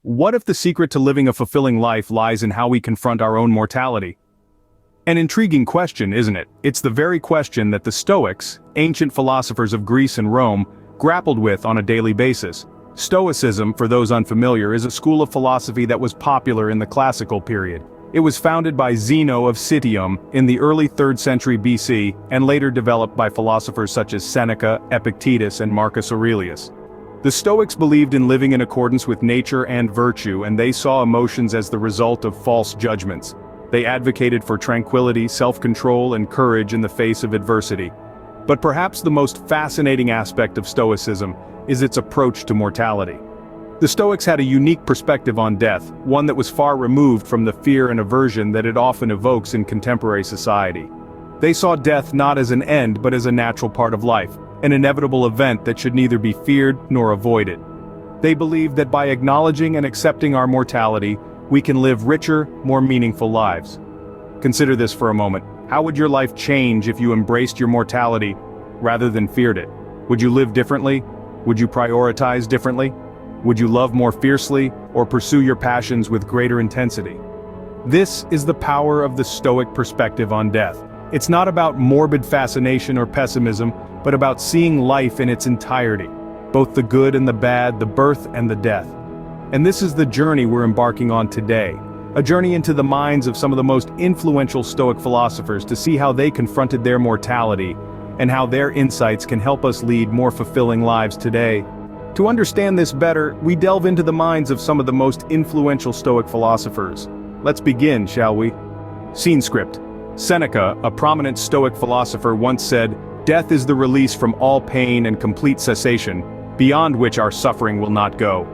What if the secret to living a fulfilling life lies in how we confront our own mortality? An intriguing question, isn't it? It's the very question that the Stoics, ancient philosophers of Greece and Rome, grappled with on a daily basis. Stoicism, for those unfamiliar, is a school of philosophy that was popular in the classical period. It was founded by Zeno of Citium in the early 3rd century BC and later developed by philosophers such as Seneca, Epictetus, and Marcus Aurelius. The Stoics believed in living in accordance with nature and virtue, and they saw emotions as the result of false judgments. They advocated for tranquility, self-control, and courage in the face of adversity. But perhaps the most fascinating aspect of Stoicism is its approach to mortality. The Stoics had a unique perspective on death, one that was far removed from the fear and aversion that it often evokes in contemporary society. They saw death not as an end but as a natural part of life, an inevitable event that should neither be feared nor avoided. They believed that by acknowledging and accepting our mortality, we can live richer, more meaningful lives. Consider this for a moment. How would your life change if you embraced your mortality rather than feared it? Would you live differently? Would you prioritize differently? Would you love more fiercely or pursue your passions with greater intensity? This is the power of the Stoic perspective on death. It's not about morbid fascination or pessimism, but about seeing life in its entirety, both the good and the bad, the birth and the death. And this is the journey we're embarking on today, a journey into the minds of some of the most influential Stoic philosophers to see how they confronted their mortality and how their insights can help us lead more fulfilling lives today. To understand this better, we delve into the minds of some of the most influential Stoic philosophers. Let's begin, shall we? Scene script. Seneca, a prominent Stoic philosopher, once said, "Death is the release from all pain and complete cessation, beyond which our suffering will not go."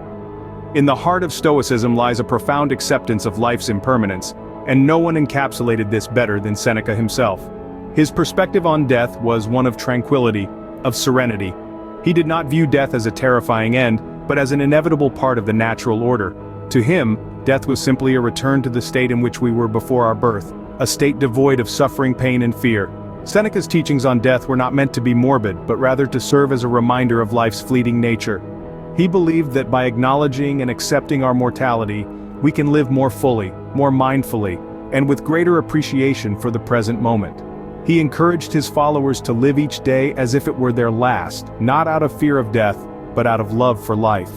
In the heart of Stoicism lies a profound acceptance of life's impermanence, and no one encapsulated this better than Seneca himself. His perspective on death was one of tranquility, of serenity. He did not view death as a terrifying end, but as an inevitable part of the natural order. To him, death was simply a return to the state in which we were before our birth, a state devoid of suffering, pain, and fear. Seneca's teachings on death were not meant to be morbid, but rather to serve as a reminder of life's fleeting nature. He believed that by acknowledging and accepting our mortality, we can live more fully, more mindfully, and with greater appreciation for the present moment. He encouraged his followers to live each day as if it were their last, not out of fear of death, but out of love for life.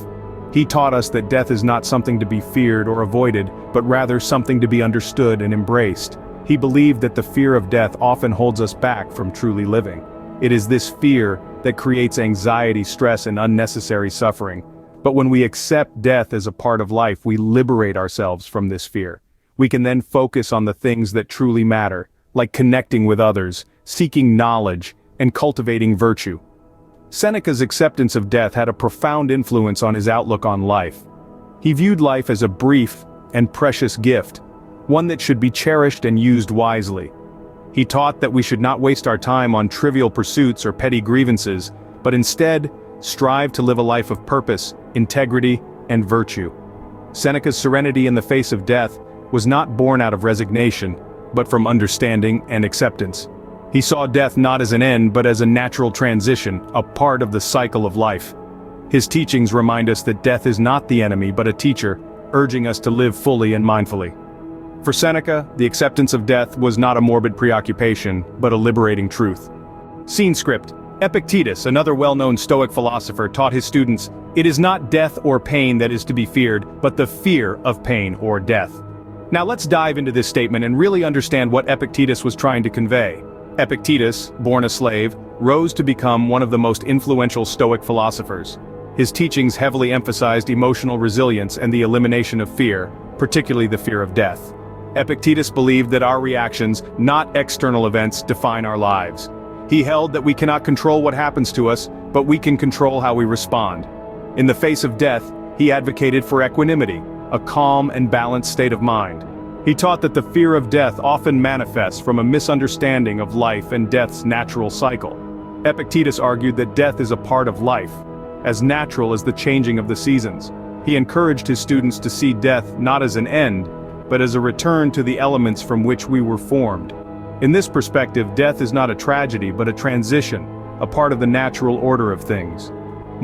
He taught us that death is not something to be feared or avoided, but rather something to be understood and embraced. He believed that the fear of death often holds us back from truly living. It is this fear that creates anxiety, stress, and unnecessary suffering. But when we accept death as a part of life, we liberate ourselves from this fear. We can then focus on the things that truly matter, like connecting with others, seeking knowledge, and cultivating virtue. Seneca's acceptance of death had a profound influence on his outlook on life. He viewed life as a brief and precious gift, one that should be cherished and used wisely. He taught that we should not waste our time on trivial pursuits or petty grievances, but instead, strive to live a life of purpose, integrity, and virtue. Seneca's serenity in the face of death was not born out of resignation, but from understanding and acceptance. He saw death not as an end but as a natural transition, a part of the cycle of life. His teachings remind us that death is not the enemy but a teacher, urging us to live fully and mindfully. For Seneca, the acceptance of death was not a morbid preoccupation, but a liberating truth. Scene script. Epictetus, another well-known Stoic philosopher, taught his students, "It is not death or pain that is to be feared, but the fear of pain or death." Now let's dive into this statement and really understand what Epictetus was trying to convey. Epictetus, born a slave, rose to become one of the most influential Stoic philosophers. His teachings heavily emphasized emotional resilience and the elimination of fear, particularly the fear of death. Epictetus believed that our reactions, not external events, define our lives. He held that we cannot control what happens to us, but we can control how we respond. In the face of death, he advocated for equanimity, a calm and balanced state of mind. He taught that the fear of death often manifests from a misunderstanding of life and death's natural cycle. Epictetus argued that death is a part of life, as natural as the changing of the seasons. He encouraged his students to see death not as an end, but as a return to the elements from which we were formed. In this perspective, death is not a tragedy but a transition, a part of the natural order of things.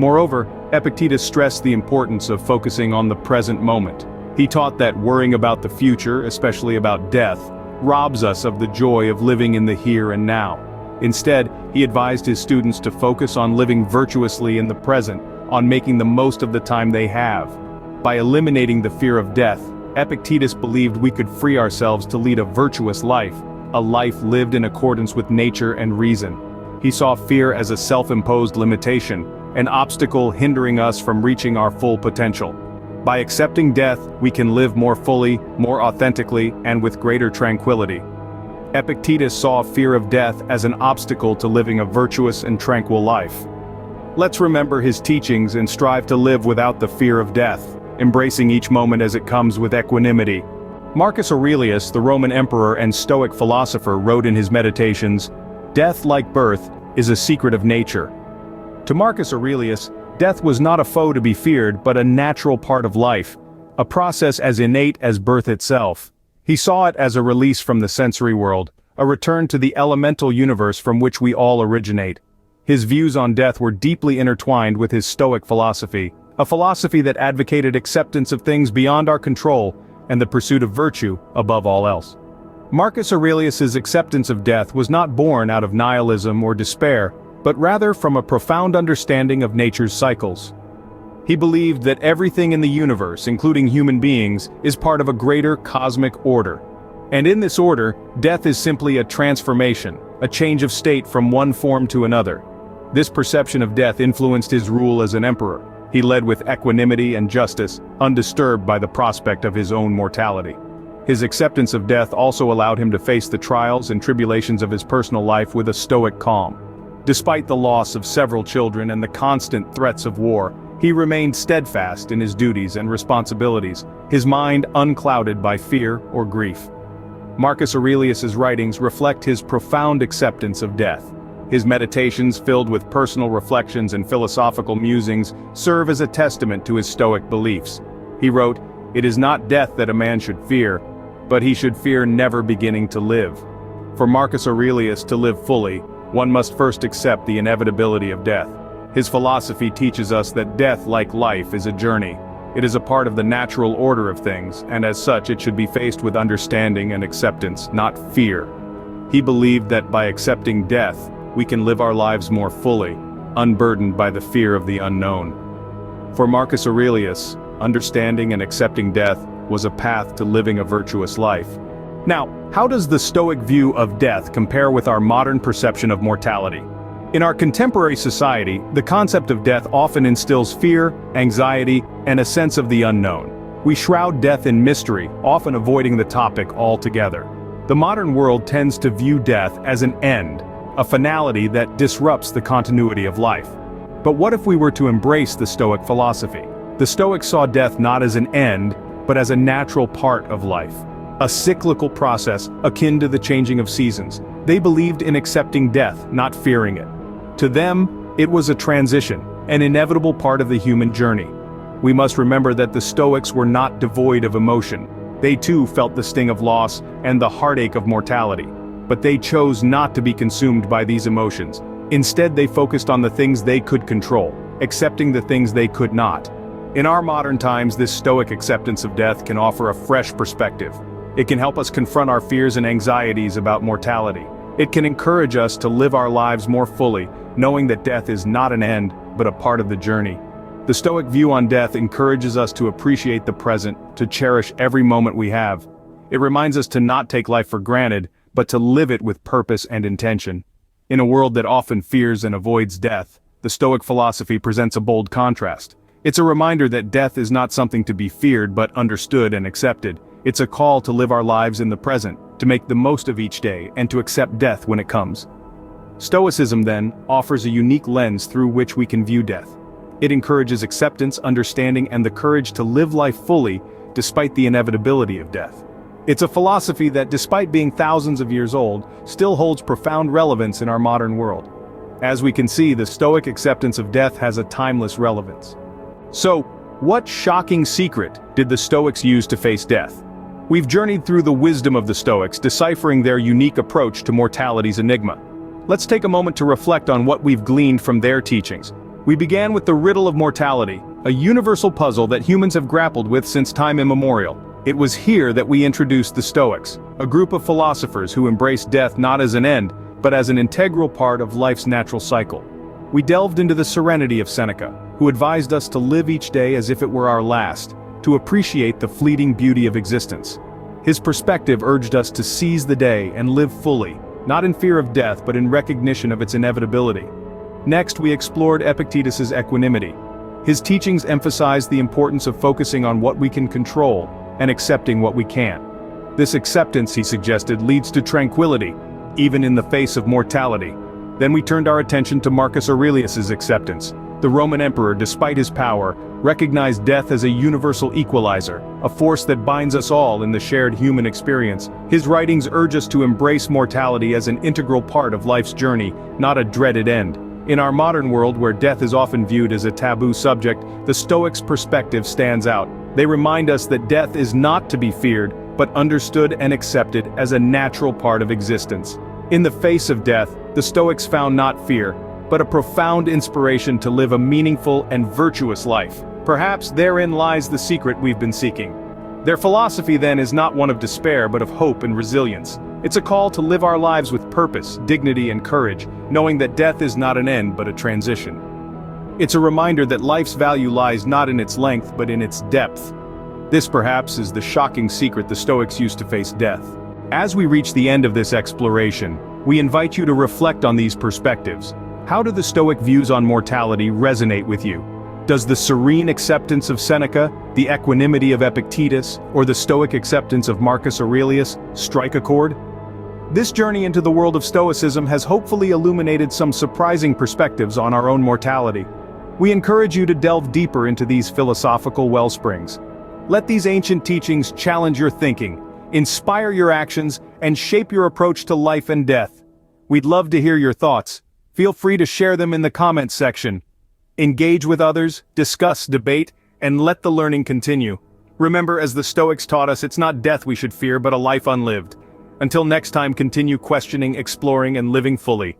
Moreover, Epictetus stressed the importance of focusing on the present moment. He taught that worrying about the future, especially about death, robs us of the joy of living in the here and now. Instead, he advised his students to focus on living virtuously in the present, on making the most of the time they have. By eliminating the fear of death, Epictetus believed we could free ourselves to lead a virtuous life, a life lived in accordance with nature and reason. He saw fear as a self-imposed limitation, an obstacle hindering us from reaching our full potential. By accepting death, we can live more fully, more authentically, and with greater tranquility. Epictetus saw fear of death as an obstacle to living a virtuous and tranquil life. Let's remember his teachings and strive to live without the fear of death, embracing each moment as it comes with equanimity. Marcus Aurelius, the Roman emperor and Stoic philosopher, wrote in his Meditations, "Death, like birth, is a secret of nature." To Marcus Aurelius, death was not a foe to be feared but a natural part of life, a process as innate as birth itself. He saw it as a release from the sensory world, a return to the elemental universe from which we all originate. His views on death were deeply intertwined with his Stoic philosophy, a philosophy that advocated acceptance of things beyond our control and the pursuit of virtue above all else. Marcus Aurelius's acceptance of death was not born out of nihilism or despair, but rather from a profound understanding of nature's cycles. He believed that everything in the universe, including human beings, is part of a greater cosmic order. And in this order, death is simply a transformation, a change of state from one form to another. This perception of death influenced his rule as an emperor. He led with equanimity and justice, undisturbed by the prospect of his own mortality. His acceptance of death also allowed him to face the trials and tribulations of his personal life with a stoic calm. Despite the loss of several children and the constant threats of war, he remained steadfast in his duties and responsibilities, his mind unclouded by fear or grief. Marcus Aurelius's writings reflect his profound acceptance of death. His meditations, filled with personal reflections and philosophical musings, serve as a testament to his Stoic beliefs. He wrote, "It is not death that a man should fear, but he should fear never beginning to live." For Marcus Aurelius to live fully, one must first accept the inevitability of death. His philosophy teaches us that death, like life, is a journey. It is a part of the natural order of things, and as such it should be faced with understanding and acceptance, not fear. He believed that by accepting death, we can live our lives more fully, unburdened by the fear of the unknown. For Marcus Aurelius, understanding and accepting death was a path to living a virtuous life. Now, how does the Stoic view of death compare with our modern perception of mortality? In our contemporary society, the concept of death often instills fear, anxiety, and a sense of the unknown. We shroud death in mystery, often avoiding the topic altogether. The modern world tends to view death as an end, a finality that disrupts the continuity of life. But what if we were to embrace the Stoic philosophy? The Stoics saw death not as an end, but as a natural part of life. A cyclical process akin to the changing of seasons. They believed in accepting death, not fearing it. To them, it was a transition, an inevitable part of the human journey. We must remember that the Stoics were not devoid of emotion. They too felt the sting of loss and the heartache of mortality. But they chose not to be consumed by these emotions. Instead, they focused on the things they could control, accepting the things they could not. In our modern times, this Stoic acceptance of death can offer a fresh perspective. It can help us confront our fears and anxieties about mortality. It can encourage us to live our lives more fully, knowing that death is not an end, but a part of the journey. The Stoic view on death encourages us to appreciate the present, to cherish every moment we have. It reminds us to not take life for granted, but to live it with purpose and intention. In a world that often fears and avoids death, the Stoic philosophy presents a bold contrast. It's a reminder that death is not something to be feared but understood and accepted. It's a call to live our lives in the present, to make the most of each day, and to accept death when it comes. Stoicism, then, offers a unique lens through which we can view death. It encourages acceptance, understanding, and the courage to live life fully, despite the inevitability of death. It's a philosophy that, despite being thousands of years old, still holds profound relevance in our modern world. As we can see, the Stoic acceptance of death has a timeless relevance. So, what shocking secret did the Stoics use to face death? We've journeyed through the wisdom of the Stoics, deciphering their unique approach to mortality's enigma. Let's take a moment to reflect on what we've gleaned from their teachings. We began with the Riddle of Mortality, a universal puzzle that humans have grappled with since time immemorial. It was here that we introduced the Stoics, a group of philosophers who embrace death not as an end, but as an integral part of life's natural cycle. We delved into the Serenity of Seneca, who advised us to live each day as if it were our last, to appreciate the fleeting beauty of existence. His perspective urged us to seize the day and live fully, not in fear of death but in recognition of its inevitability. Next, we explored Epictetus's Equanimity. His teachings emphasized the importance of focusing on what we can control and accepting what we can't. This acceptance, he suggested, leads to tranquility, even in the face of mortality. Then we turned our attention to Marcus Aurelius's acceptance. The Roman emperor, despite his power, recognized death as a universal equalizer, a force that binds us all in the shared human experience. His writings urge us to embrace mortality as an integral part of life's journey, not a dreaded end. In our modern world where death is often viewed as a taboo subject, the Stoics' perspective stands out. They remind us that death is not to be feared, but understood and accepted as a natural part of existence. In the face of death, the Stoics found not fear, but a profound inspiration to live a meaningful and virtuous life. Perhaps therein lies the secret we've been seeking. Their philosophy then is not one of despair but of hope and resilience. It's a call to live our lives with purpose, dignity and courage, knowing that death is not an end but a transition. It's a reminder that life's value lies not in its length but in its depth. This perhaps is the shocking secret the Stoics used to face death. As we reach the end of this exploration, we invite you to reflect on these perspectives. How do the Stoic views on mortality resonate with you? Does the serene acceptance of Seneca, the equanimity of Epictetus, or the Stoic acceptance of Marcus Aurelius strike a chord? This journey into the world of Stoicism has hopefully illuminated some surprising perspectives on our own mortality. We encourage you to delve deeper into these philosophical wellsprings. Let these ancient teachings challenge your thinking, inspire your actions, and shape your approach to life and death. We'd love to hear your thoughts. Feel free to share them in the comments section. Engage with others, discuss, debate, and let the learning continue. Remember, as the Stoics taught us, it's not death we should fear but a life unlived. Until next time, continue questioning, exploring, and living fully.